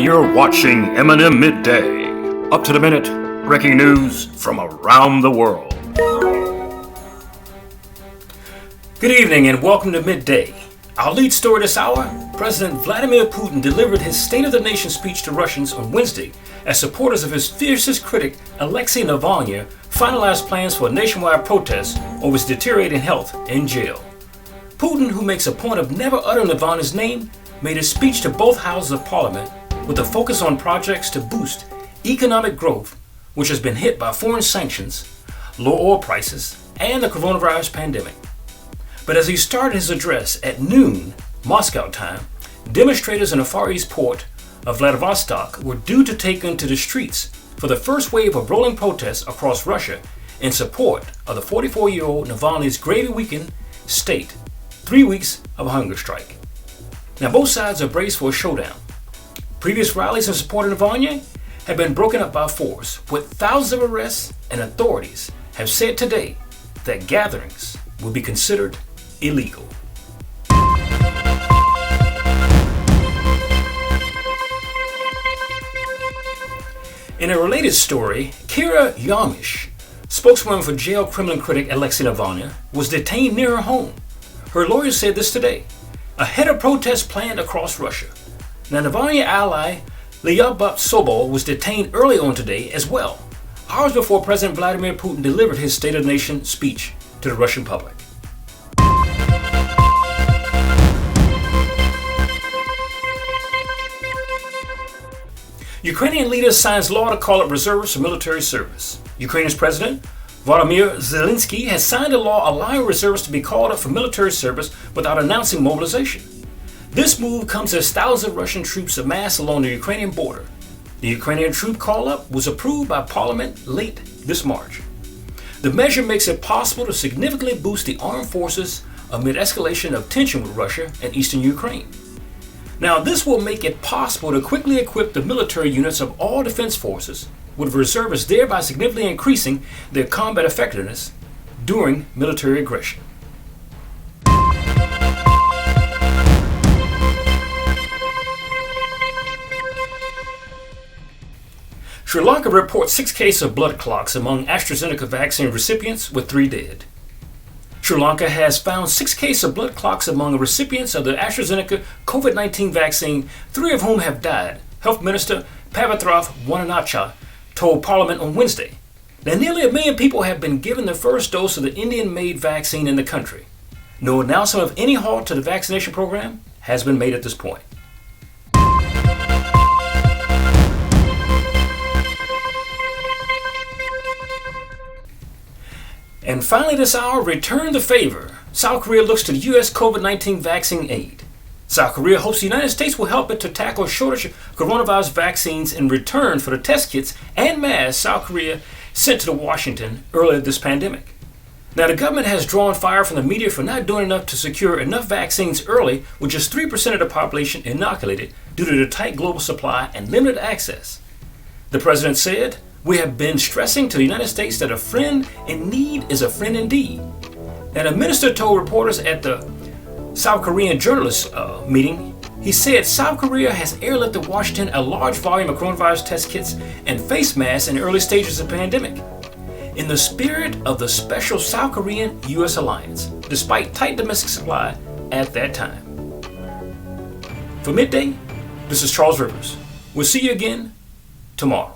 You're watching M&M Midday. Up to the minute, breaking news from around the world. Good evening and welcome to Midday. Our lead story this hour, President Vladimir Putin delivered his State of the Nation speech to Russians on Wednesday as supporters of his fiercest critic, Alexei Navalny, finalized plans for a nationwide protest over his deteriorating health in jail. Putin, who makes a point of never uttering Navalny's name, made his speech to both houses of parliament with a focus on projects to boost economic growth, which has been hit by foreign sanctions, low oil prices, and the coronavirus pandemic. But as he started his address at noon, Moscow time, demonstrators in the Far East port of Vladivostok were due to take into the streets for the first wave of rolling protests across Russia in support of the 44-year-old Navalny's gravely-weakened state, 3 weeks of a hunger strike. Now both sides are braced for a showdown. Previous rallies in support of Navalny have been broken up by force, with thousands of arrests, and authorities have said today that gatherings will be considered illegal. In a related story, Kira Yarmish, spokeswoman for jail Kremlin critic Alexei Navalny, was detained near her home. Her lawyers said this today, ahead of protests planned across Russia. Now, Navalny ally Lyubov Sobol was detained early on today as well, hours before President Vladimir Putin delivered his State of the Nation speech to the Russian public. Ukrainian leader signs law to call up reservists for military service. Ukraine's president, Volodymyr Zelensky, has signed a law allowing reservists to be called up for military service without announcing mobilization. This move comes as thousands of Russian troops amass along the Ukrainian border. The Ukrainian troop call-up was approved by Parliament late this March. The measure makes it possible to significantly boost the armed forces amid escalation of tension with Russia and eastern Ukraine. Now, this will make it possible to quickly equip the military units of all defense forces, with reservists thereby significantly increasing their combat effectiveness during military aggression. Sri Lanka reports 6 cases of blood clots among AstraZeneca vaccine recipients, with 3 dead. Sri Lanka has found 6 cases of blood clots among recipients of the AstraZeneca COVID-19 vaccine, 3 of whom have died, Health Minister Pavathrath Wananacha told Parliament on Wednesday. Now, nearly 1 million people have been given the first dose of the Indian-made vaccine in the country. No announcement of any halt to the vaccination program has been made at this point. And finally this hour, return the favor. South Korea looks to the U.S. COVID-19 vaccine aid. South Korea hopes the United States will help it to tackle a shortage of coronavirus vaccines in return for the test kits and masks South Korea sent to Washington earlier this pandemic. Now, the government has drawn fire from the media for not doing enough to secure enough vaccines early, with just 3% of the population inoculated due to the tight global supply and limited access. The president said, "We have been stressing to the United States that a friend in need is a friend indeed." And a minister told reporters at the South Korean journalists meeting, he said South Korea has airlifted Washington a large volume of coronavirus test kits and face masks in the early stages of the pandemic, in the spirit of the special South Korean-U.S. alliance, despite tight domestic supply at that time. For Midday, this is Charles Rivers. We'll see you again tomorrow.